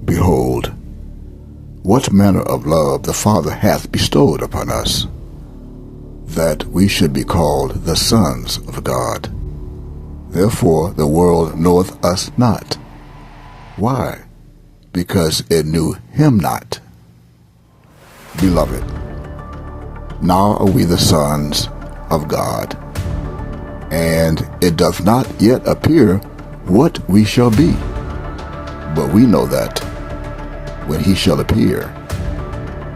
Behold, what manner of love the Father hath bestowed upon us, that we should be called the sons of God. Therefore the world knoweth us not. Why? Because it knew him not. Beloved, now are we the sons of God, and it doth not yet appear what we shall be. But we know that when he shall appear,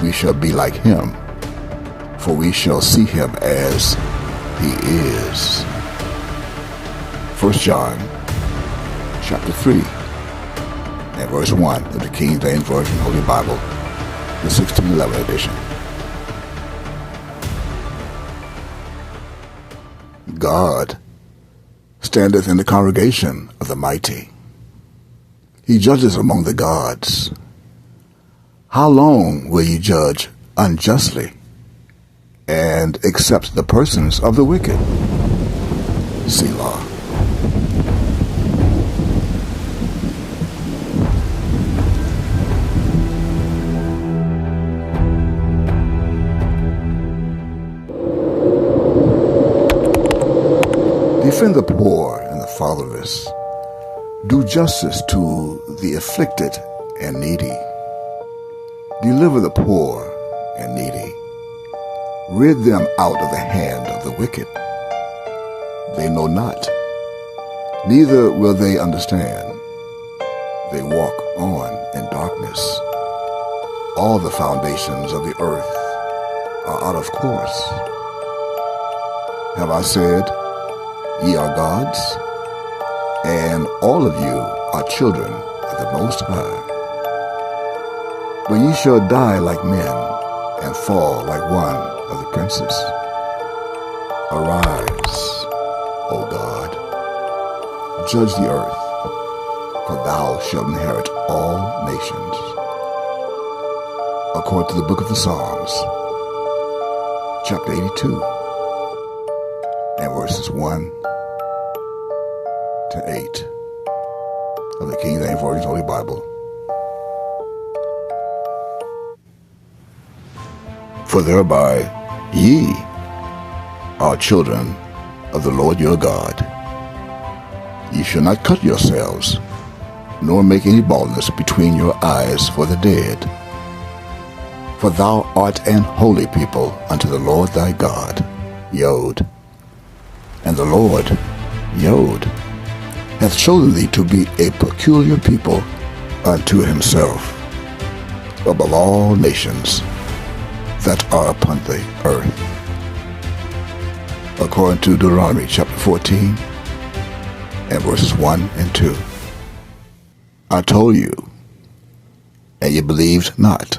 we shall be like him, for we shall see him as he is. 1 John chapter 3 and verse 1 of the King James Version Holy Bible, the 1611 edition. God standeth in the congregation of the mighty. He judges among the gods. How long will you judge unjustly and accept the persons of the wicked? Selah. Defend the poor and the fatherless. Do justice to the afflicted and needy. Deliver the poor and needy. Rid them out of the hand of the wicked. They know not, neither will they understand. They walk on in darkness. All the foundations of the earth are out of course. Have I said, ye are gods, and all of you are children of the Most High. But ye shall die like men, and fall like one of the princes. Arise, O God, judge the earth, for thou shalt inherit all nations. According to the book of the Psalms, chapter 82, and verses 1 to 8 of the King James Version Holy Bible. For thereby ye are children of the Lord your God. Ye shall not cut yourselves, nor make any baldness between your eyes for the dead. For thou art an holy people unto the Lord thy God. Yod. And the Lord, Yod, hath chosen thee to be a peculiar people unto himself, above all nations that are upon the earth. According to Deuteronomy chapter 14 and verses 1 and 2. I told you, and ye believed not.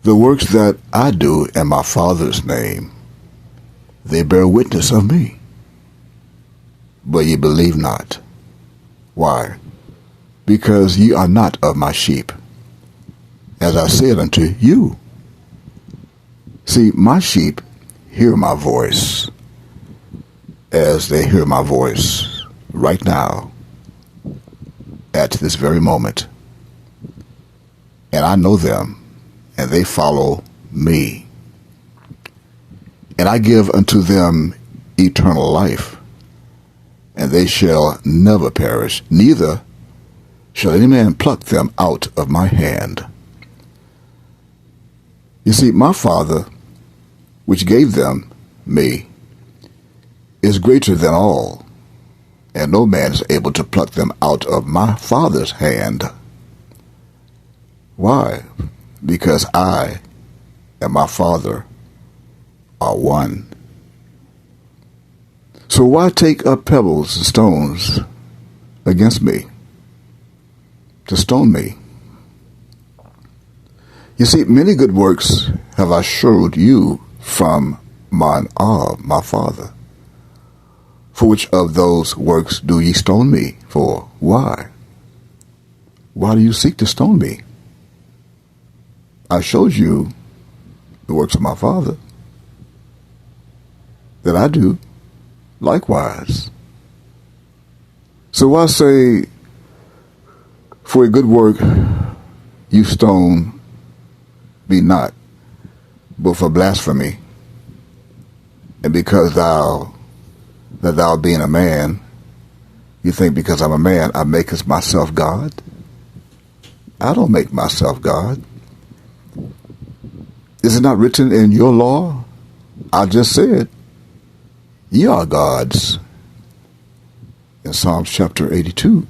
The works that I do in my Father's name, they bear witness of me. But ye believe not. Why? Because ye are not of my sheep, as I said unto you. See, my sheep hear my voice, as they hear my voice right now, at this very moment. And I know them, and they follow me. And I give unto them eternal life, and they shall never perish, neither shall any man pluck them out of my hand. You see, my Father, which gave them me, is greater than all, and no man is able to pluck them out of my Father's hand. Why? Because I and my Father are one. So why take up pebbles and stones against me, to stone me? You see, many good works have I showed you from mine of my Father. For which of those works do ye stone me for? Why? Why do you seek to stone me? I showed you the works of my Father, that I do likewise. So why say For a good work you stone me not, but for blasphemy, and because thou being a man, you think because I'm a man, I maketh myself God? I don't make myself God. Is it not written in your law? I just said, ye are gods. In Psalms chapter 82.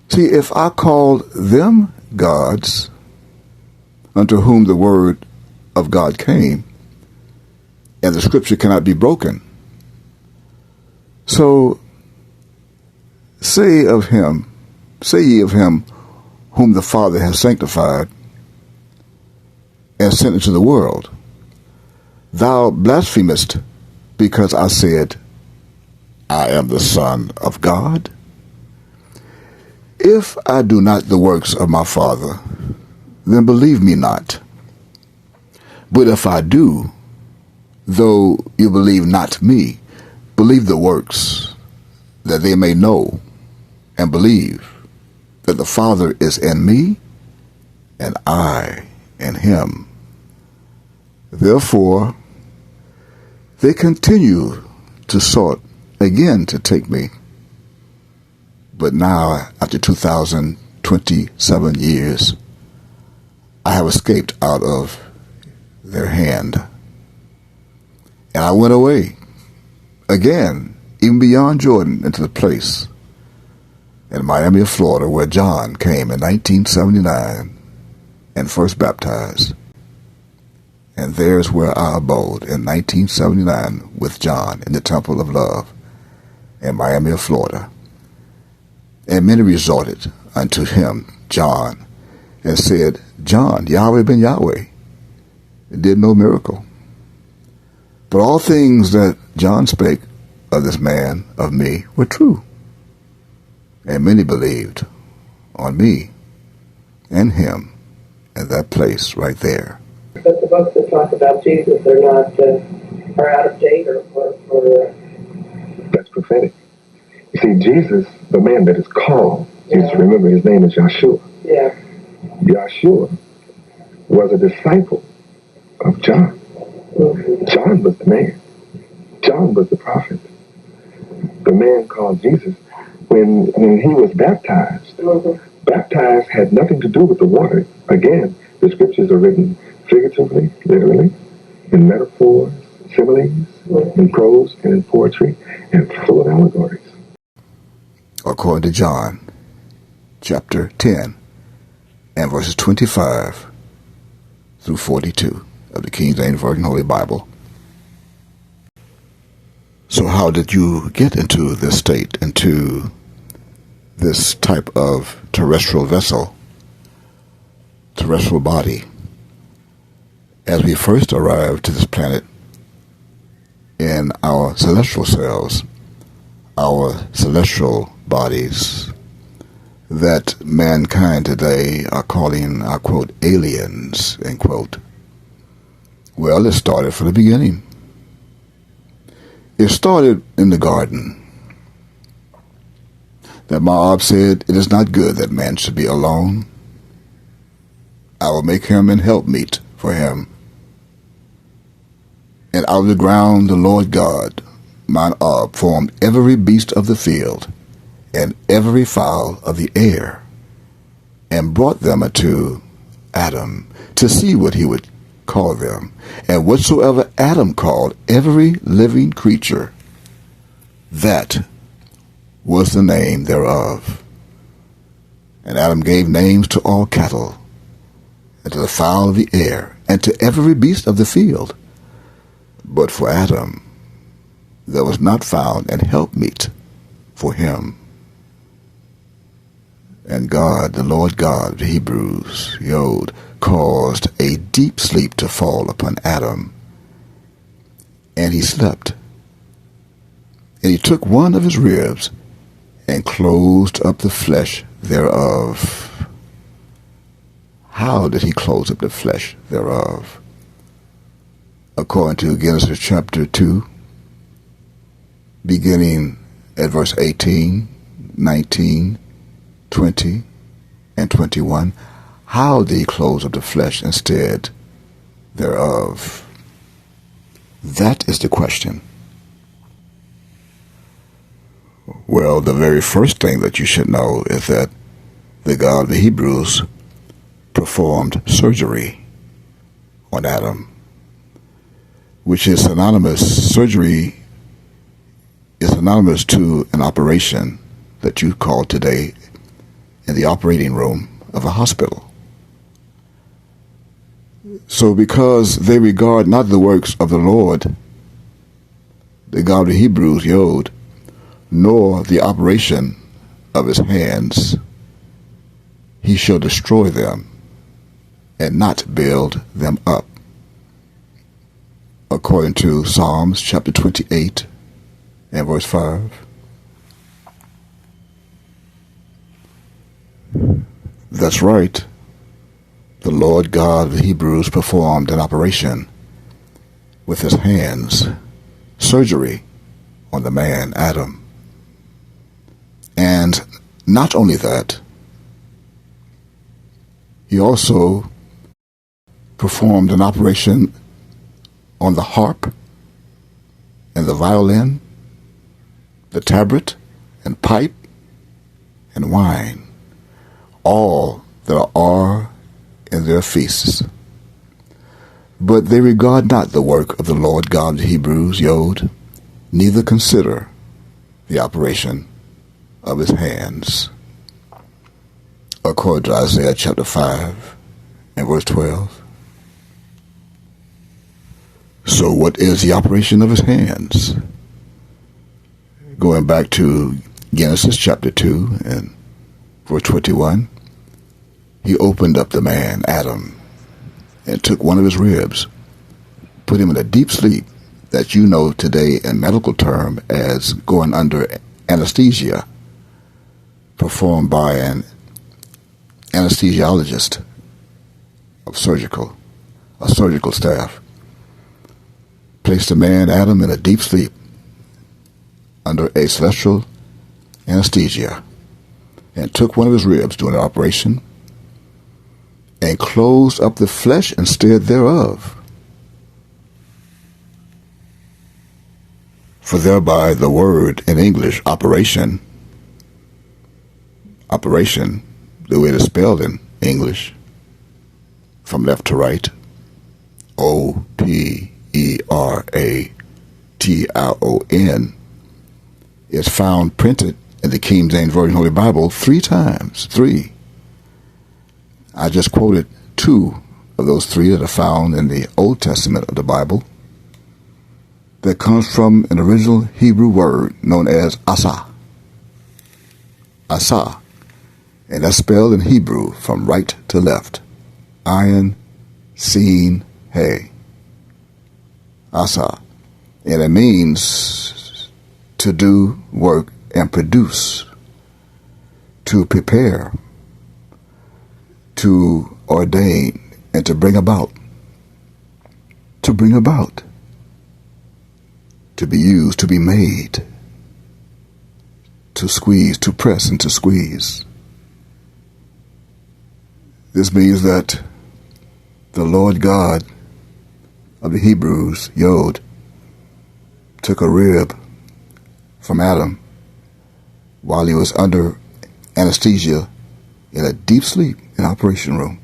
See, if I called them gods, unto whom the word of God came, and the scripture cannot be broken. So say ye of him whom the Father has sanctified and sent into the world, thou blasphemest, because I said, I am the Son of God. If I do not the works of my Father, then believe me not. But if I do, though you believe not me, believe the works, that they may know and believe that the Father is in me, and I in him. Therefore, they continue to sought again to take me. But now, after 2027 years, I have escaped out of their hand. And I went away again, even beyond Jordan, into the place in Miami, Florida, where John came in 1979 and first baptized. And there's where I abode in 1979 with John in the Temple of Love in Miami, Florida. And many resorted unto him, John, and said, John, Yahweh ben Yahweh, did no miracle. But all things that John spake of this man, of me, were true. And many believed on me and him in that place right there. But the books that talk about Jesus are not, are out of date or That's prophetic. You see, Jesus, the man that is called, just remember his name is Yahshua. Yeah. Yahshua was a disciple of John. Mm-hmm. John was the man. John was the prophet. The man called Jesus, when he was baptized, baptized had nothing to do with the water. Again, the scriptures are written figuratively, literally, in metaphors, similes, in prose, and in poetry, and full of allegories. According to John, chapter 10, and verses 25 through 42 of the King James Version Holy Bible. So how did you get into this state, into this type of terrestrial vessel, terrestrial body? As we first arrived to this planet in our celestial selves, our celestial bodies, that mankind today are calling, I quote, aliens, end quote. Well, it started from the beginning. It started in the garden. That Moab said, it is not good that man should be alone. I will make him an helpmeet for him. And out of the ground the Lord God, mine Ab, formed every beast of the field, and every fowl of the air, and brought them unto Adam, to see what he would call them. And whatsoever Adam called every living creature, that was the name thereof. And Adam gave names to all cattle, and to the fowl of the air, and to every beast of the field. But for Adam there was not found an helpmeet for him. And God, the Lord God of the Hebrews, Yod, caused a deep sleep to fall upon Adam. And he slept. And he took one of his ribs and closed up the flesh thereof. How did he close up the flesh thereof? According to Genesis chapter 2, beginning at verse 18, 19, 20 and 21, how did he close up the flesh instead thereof? That is the question. Well, the very first thing that you should know is that the God of the Hebrews performed surgery on Adam, which is synonymous. Surgery is synonymous to an operation that you call today in the operating room of a hospital. So because they regard not the works of the Lord, the God of the Hebrews, Yod, nor the operation of his hands, he shall destroy them and not build them up. According to Psalms chapter 28 and verse 5. That's right. The Lord God of the Hebrews performed an operation with his hands, surgery on the man Adam. And not only that, he also performed an operation on the harp and the violin, the tabret and pipe and wine, all that are in their feasts. But they regard not the work of the Lord God of the Hebrews, Yod, neither consider the operation of his hands. According to Isaiah chapter 5 and verse 12. So what is the operation of his hands? Going back to Genesis chapter 2 and verse 21, he opened up the man, Adam, and took one of his ribs, put him in a deep sleep that you know today in medical term as going under anesthesia, performed by an anesthesiologist of a surgical staff. Placed the man, Adam, in a deep sleep under a celestial anesthesia, and took one of his ribs during the operation, and closed up the flesh instead thereof. For thereby the word in English, operation, the way it's spelled in English, from left to right, O-P-E-R-A-T-I-O-N, is found printed in the King James Version Holy Bible 3 times. 3. I just quoted 2 of those 3 that are found in the Old Testament of the Bible that comes from an original Hebrew word known as asa. Asa. And that's spelled in Hebrew from right to left. Ayin, Sin, Hey. Asa. And it means to do, work, and produce, to prepare, to ordain, and to bring about. To bring about. To be used, to be made. To squeeze, to press, and to squeeze. This means that the Lord God of the Hebrews, Yod, took a rib from Adam while he was under anesthesia in a deep sleep in the operation room.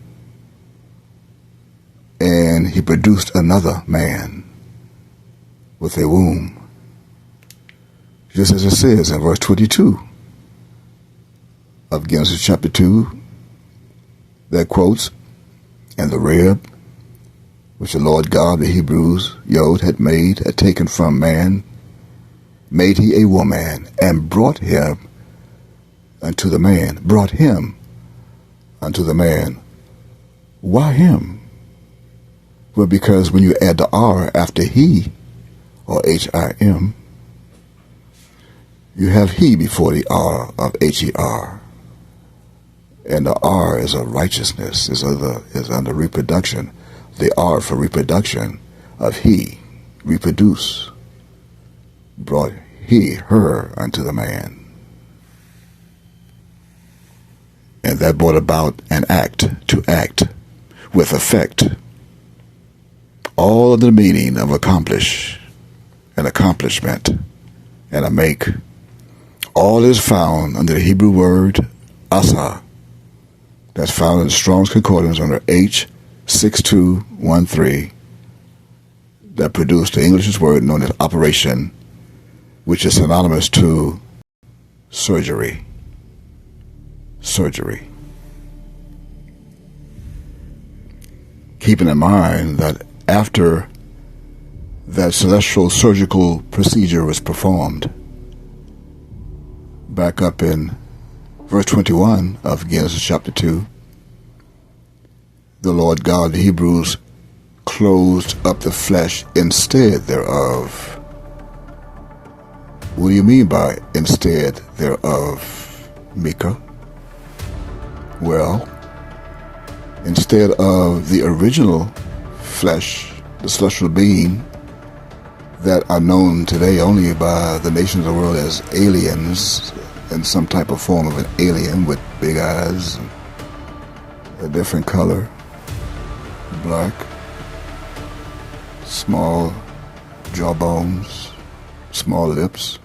And he produced another man with a womb. Just as it says in verse 22 of Genesis chapter 2, that quotes, and the rib which the Lord God of the Hebrews, Yod, had taken from man, made he a woman, and brought him unto the man. Brought him unto the man. Why him? Well, because when you add the R after he, or H-I-M, you have he before the R of H-E-R. And the R is of righteousness, is under reproduction. The R for reproduction of he, reproduce, brought he, her unto the man. And that brought about an act, to act with effect. All of the meaning of accomplish, an accomplishment, and a make. All is found under the Hebrew word asa. That's found in Strong's Concordance under H6213. That produced the English word known as operation, which is synonymous to surgery. Surgery. Keeping in mind that after that celestial surgical procedure was performed, back up in verse 21 of Genesis chapter 2, the Lord God of the Hebrews closed up the flesh instead thereof. What do you mean by instead thereof, Mika? Well, instead of the original flesh, the celestial being that are known today only by the nations of the world as aliens, in some type of form of an alien with big eyes, a different color, black, small jawbones, small lips.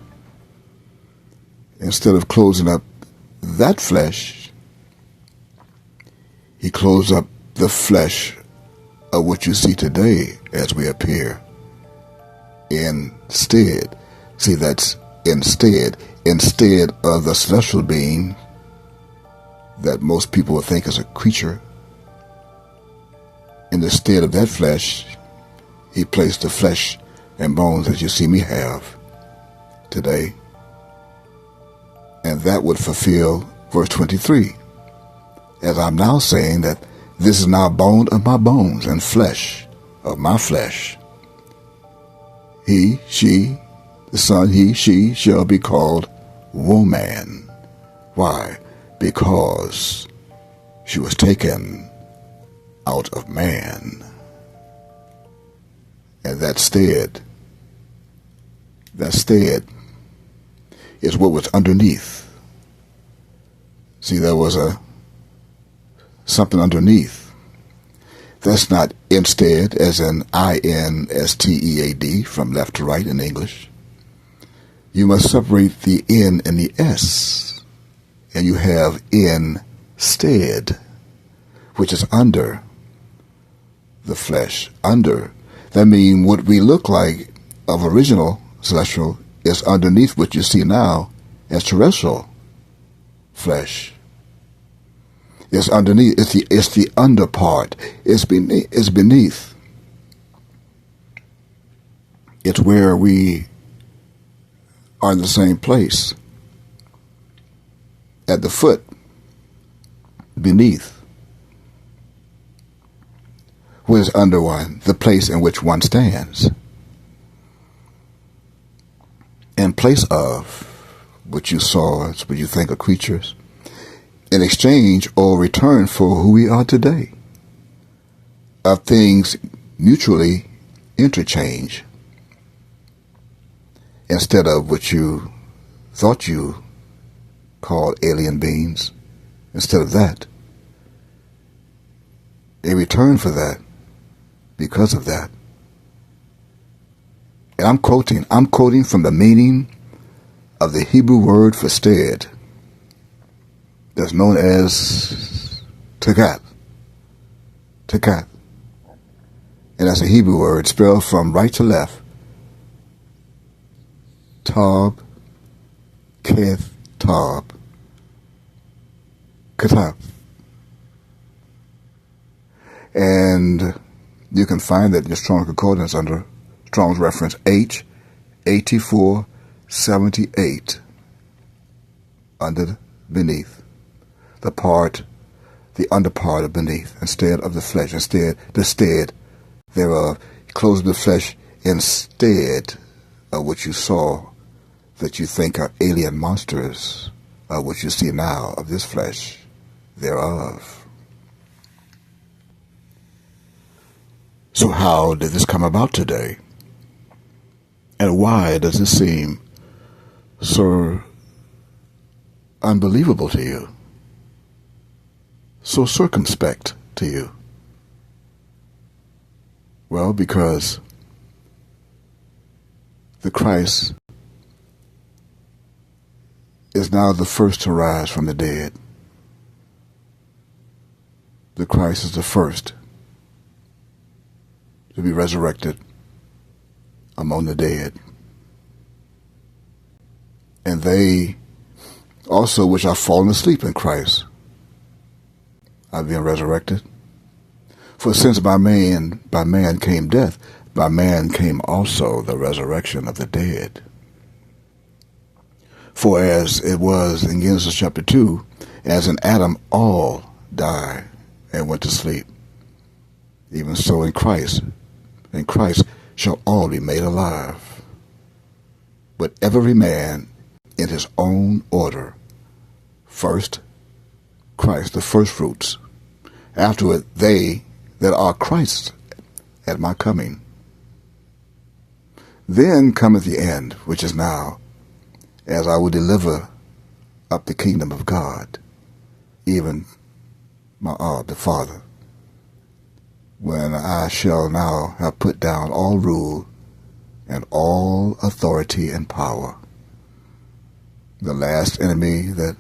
Instead of closing up that flesh, he closed up the flesh of what you see today as we appear. Instead, see, that's instead of the celestial being that most people would think is a creature. In the stead of that flesh, he placed the flesh and bones that you see me have today. And that would fulfill verse 23. As I'm now saying that this is now bone of my bones and flesh of my flesh. He, she, the son, he, she shall be called woman. Why? Because she was taken out of man. And that stead is what was underneath. See, there was something underneath. That's not instead, as in I-N-S-T-E-A-D, from left to right in English. You must separate the N and the S, and you have instead, which is under the flesh. Under. That means what we look like of original celestial is underneath what you see now as terrestrial flesh. It's underneath. It's the under part. It's beneath. It's where we are in the same place. At the foot, beneath. What is under one? The place in which one stands. In place of what you saw, it's what you think of creatures, in exchange or return for who we are today, of things mutually interchange, instead of what you thought you called alien beings. Instead of that, a return for that, because of that. And I'm quoting from the meaning of the Hebrew word for stead, that's known as takat. Takat. And that's a Hebrew word spelled from right to left. Tab, Keth, Tab, Katab. And you can find that in your Strong's Concordance under Strong's reference H8478 under beneath. The under part of beneath, instead of the flesh, instead, the stead thereof, closing the flesh instead of what you saw that you think are alien monsters, of what you see now of this flesh thereof. So how did this come about today? And why does it seem so unbelievable to you? so circumspect to you? Well, because the Christ is now the first to rise from the dead. The Christ is the first to be resurrected among the dead. And they also which are fallen asleep in Christ are being resurrected. For since by man came death, by man came also the resurrection of the dead. For as it was in Genesis chapter 2, as in Adam all die and went to sleep, even so in Christ shall all be made alive. But every man in his own order. First, Christ, the first fruits. Afterward, they that are Christ's at my coming. Then cometh the end, which is now, as I will deliver up the kingdom of God, even my the Father, when I shall now have put down all rule and all authority and power. The last enemy that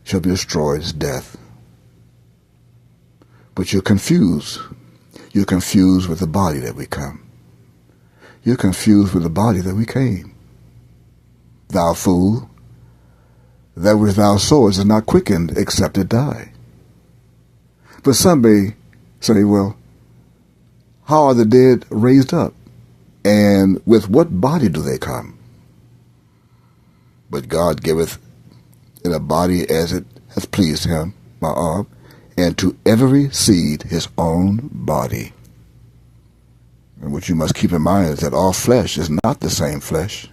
shall be destroyed is death. But you're confused. You're confused with the body that we come. You're confused with the body that we came. Thou fool, that which thou sawest is not quickened except it die. But some may say, well, how are the dead raised up? And with what body do they come? But God giveth in a body as it hath pleased him, and to every seed his own body. And what you must keep in mind is that all flesh is not the same flesh,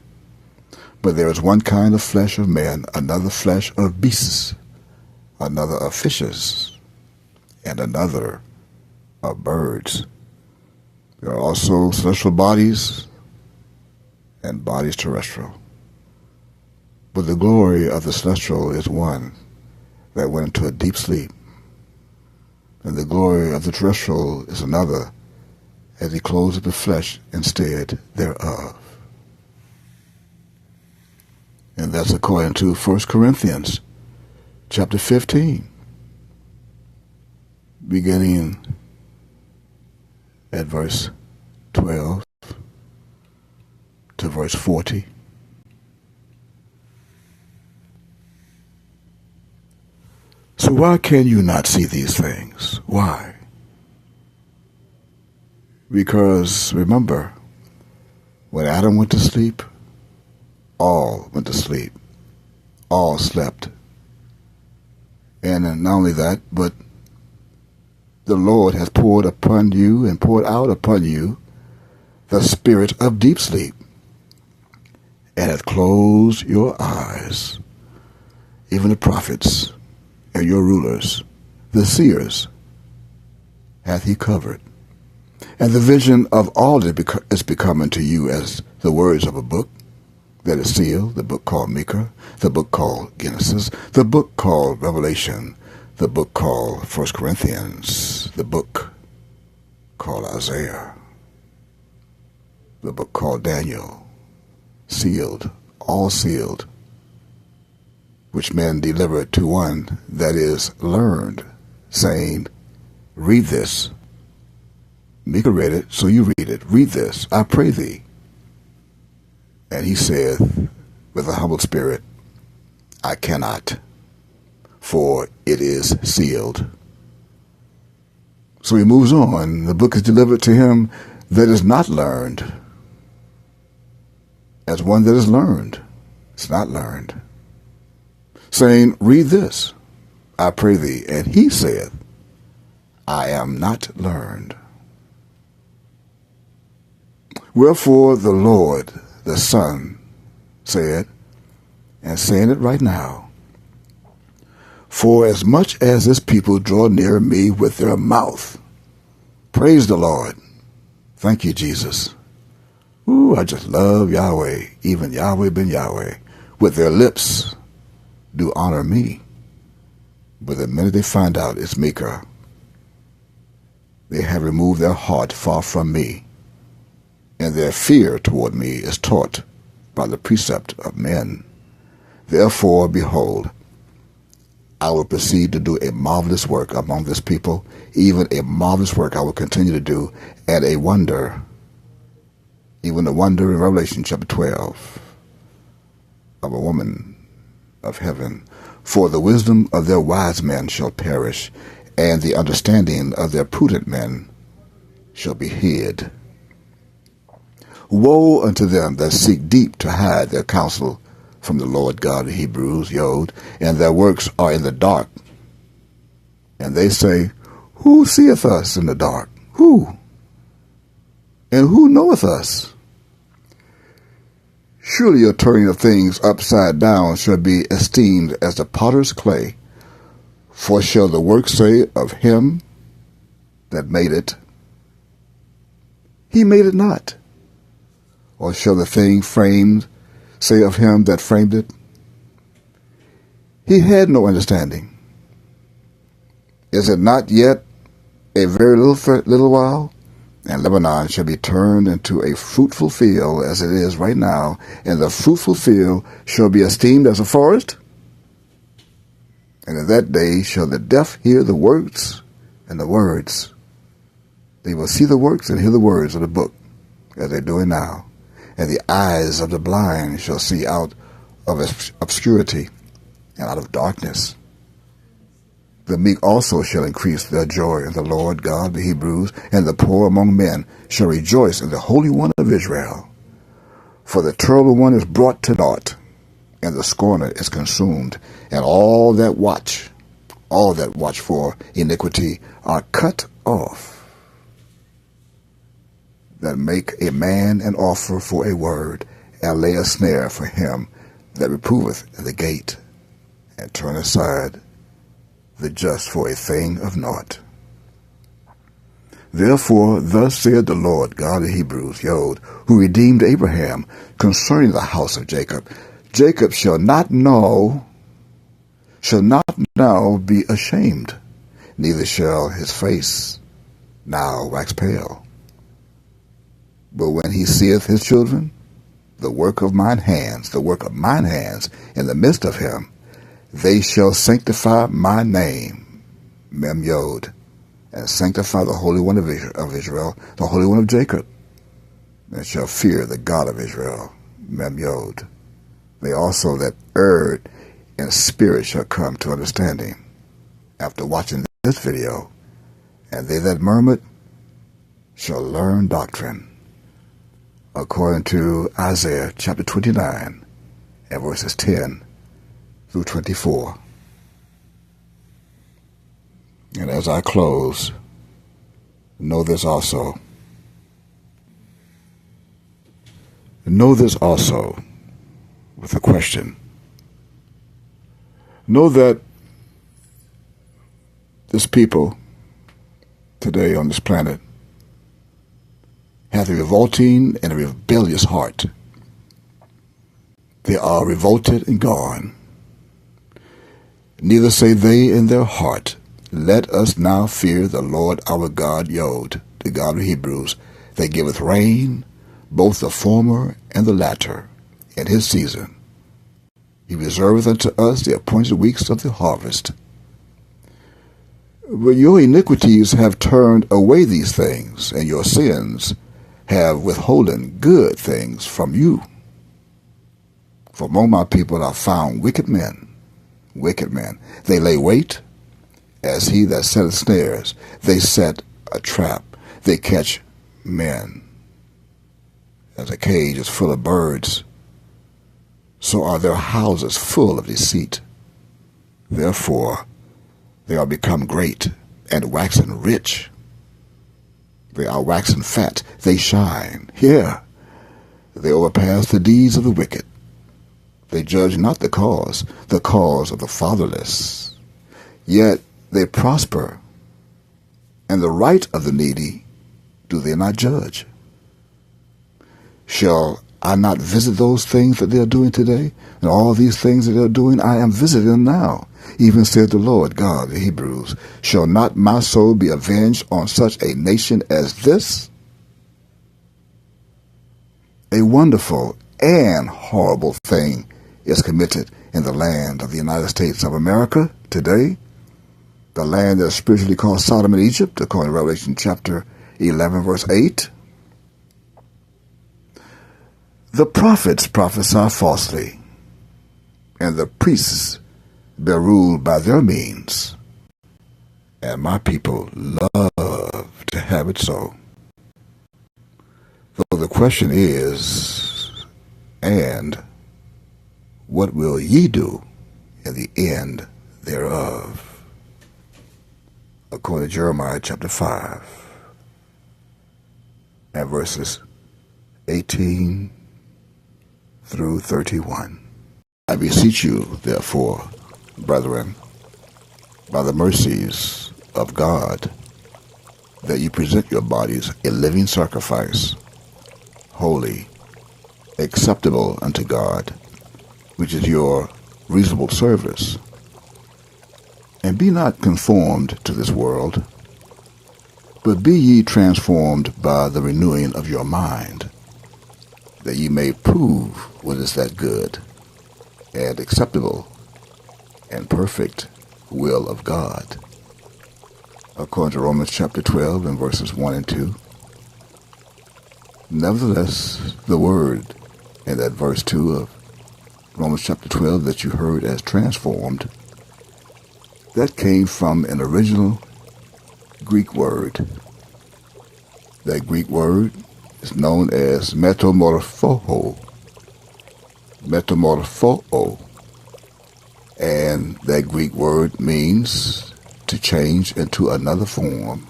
but there is one kind of flesh of men, another flesh of beasts, another of fishes, and another of birds. There are also celestial bodies and bodies terrestrial. But the glory of the celestial is one that went into a deep sleep, and the glory of the terrestrial is another as he clothes the flesh instead thereof. And that's according to 1 Corinthians chapter 15, beginning at verse 12 to verse 40. So why can you not see these things? Why? Because remember, when Adam went to sleep, all went to sleep. All slept. And not only that, but the Lord has poured upon you and poured out upon you the spirit of deep sleep, and hath closed your eyes. Even the prophets and your rulers, the seers, hath he covered. And the vision of all is become unto you as the words of a book that is sealed, the book called Micah, the book called Genesis, the book called Revelation, the book called 1 Corinthians, the book called Isaiah, the book called Daniel, sealed, all sealed, which men delivered to one that is learned, saying, read this. Micah read it, so you read it. Read this, I pray thee. And he said, with a humble spirit, I cannot, for it is sealed. So he moves on. The book is delivered to him that is not learned, as one that is learned. It's not learned. Saying, read this, I pray thee. And he saith, I am not learned. Wherefore the Lord, the Son, said, and saying it right now, for as much as this people draw near me with their mouth, praise the Lord. Thank you, Jesus. Ooh, I just love Yahweh, even Yahweh ben Yahweh. With their lips do honor me, But the minute they find out it's Micah, they have removed their heart far from me, and their fear toward me is taught by the precept of men. Therefore, behold, I will proceed to do a marvelous work among this people, even a marvelous work I will continue to do, and a wonder, even a wonder in Revelation chapter 12, of a woman of heaven. For the wisdom of their wise men shall perish, and the understanding of their prudent men shall be hid. Woe unto them that seek deep to hide their counsel from the Lord God of Hebrews, Yod, and their works are in the dark. And they say, Who seeth us in the dark? Who? And who knoweth us? Surely your turning of things upside down shall be esteemed as the potter's clay. For shall the work say of him that made it, He made it not? Or shall the thing framed say of him that framed it, He had no understanding? Is it not yet a very little while, and Lebanon shall be turned into a fruitful field as it is right now, and the fruitful field shall be esteemed as a forest? And in that day shall the deaf hear the words and the words. They will see the works and hear the words of the book, as they're doing now. And the eyes of the blind shall see out of obscurity and out of darkness. The meek also shall increase their joy in the Lord God of the Hebrews, and the poor among men shall rejoice in the Holy One of Israel. For the terrible one is brought to naught, and the scorner is consumed, and all that watch for iniquity are cut off. That make a man an offer for a word, and lay a snare for him that reproveth at the gate, and turn aside the just for a thing of naught. Therefore, thus saith the Lord God of Hebrews, Yod, who redeemed Abraham, concerning the house of Jacob, Jacob shall not now be ashamed, neither shall his face now wax pale. But when he seeth his children, the work of mine hands, in the midst of him, they shall sanctify my name, Mem Yod, and sanctify the Holy One of Israel, the Holy One of Jacob, and shall fear the God of Israel, Mem Yod. They also that erred in spirit shall come to understanding after watching this video, and they that murmured shall learn doctrine, according to Isaiah chapter 29 and verses 10 through 24. And as I close, know this also with a question. Know that this people today on this planet hath a revolting and a rebellious heart. They are revolted and gone. Neither say they in their heart, Let us now fear the Lord our God, Yod, the God of Hebrews, that giveth rain, both the former and the latter, in his season. He reserveth unto us the appointed weeks of the harvest. But your iniquities have turned away these things, and your sins have withholden good things from you. For among my people are found wicked men. They lay wait, as he that setteth snares. They set a trap. They catch men. As a cage is full of birds, so are their houses full of deceit. Therefore they are become great and waxen rich. They are waxen fat, they shine. Here they overpass the deeds of the wicked. They judge not the cause of the fatherless. Yet they prosper, and the right of the needy do they not judge. Shall I not visit those things that they're doing today? And all these things that they're doing, I am visiting them now. Even said the Lord God, the Hebrews, shall not my soul be avenged on such a nation as this? A wonderful and horrible thing is committed in the land of the United States of America today, the land that is spiritually called Sodom and Egypt, according to Revelation chapter 11, verse 8. The prophets prophesy falsely, and the priests bear rule by their means, and my people love to have it so. So the question is, and what will ye do in the end thereof? According to Jeremiah chapter 5 and verses 18 through 31. I beseech you, therefore, brethren, by the mercies of God, that you present your bodies a living sacrifice, holy, acceptable unto God, which is your reasonable service. And be not conformed to this world, but be ye transformed by the renewing of your mind, that ye may prove what is that good and acceptable and perfect will of God. According to Romans chapter 12 and verses 1 and 2. Nevertheless, the word in that verse 2 of Romans chapter 12 that you heard as transformed, that came from an original Greek word. That Greek word is known as metamorpho. Metamorpho. And that Greek word means to change into another form,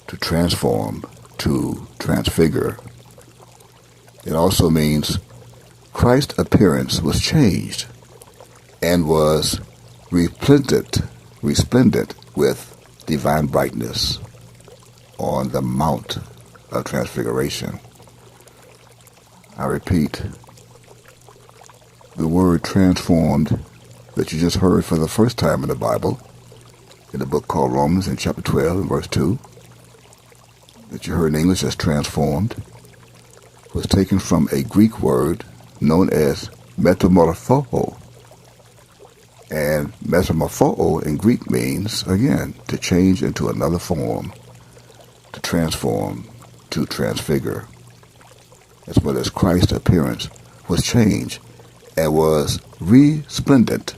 to transform, to transfigure. It also means Christ's appearance was changed and was resplendent with divine brightness on the Mount of Transfiguration. I repeat, the word transformed that you just heard for the first time in the Bible, in the book called Romans in chapter 12 and verse 2, that you heard in English as transformed, was taken from a Greek word known as metamorpho. And metamorpho in Greek means, again, to change into another form, to transform, to transfigure. As well as Christ's appearance was changed and was resplendent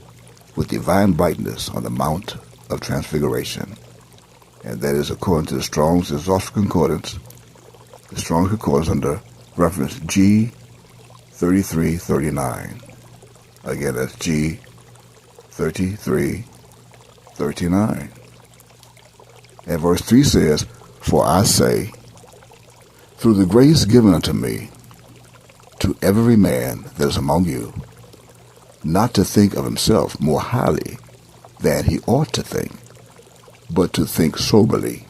with divine brightness on the Mount of Transfiguration. And that is according to the Strong's Exhaustive Concordance, the Strong's Concordance under reference G 3339. Again, that's G 3339. And verse 3 says, For I say, through the grace given unto me, to every man that is among you, not to think of himself more highly than he ought to think, but to think soberly,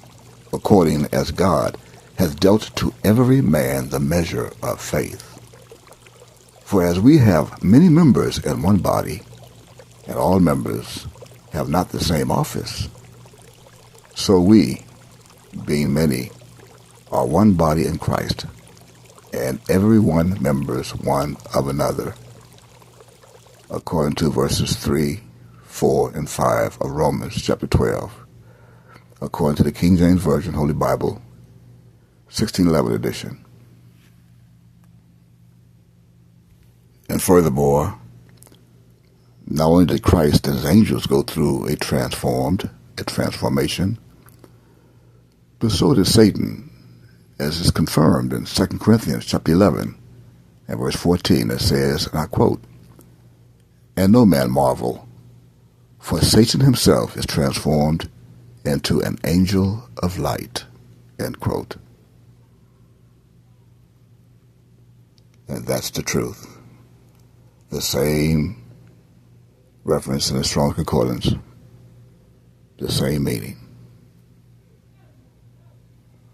according as God hath dealt to every man the measure of faith. For as we have many members in one body, and all members have not the same office, so we, being many, are one body in Christ, and every one members one of another, according to verses 3, 4, and 5 of Romans chapter 12, according to the King James Version Holy Bible, 1611 edition. And furthermore, not only did Christ and his angels go through a transformation, but so did Satan, as is confirmed in 2 Corinthians chapter 11 and verse 14, that says, and I quote, And no man marvel, for Satan himself is transformed into an angel of light, end quote. And that's the truth. The same reference in the Strong's Concordance, the same meaning.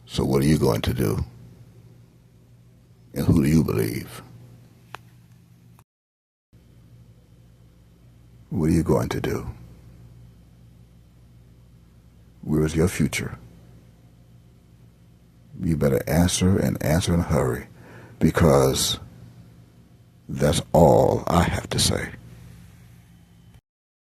So what are you going to do? And who do you believe? What are you going to do? Where is your future? You better answer and answer in a hurry, because that's all I have to say.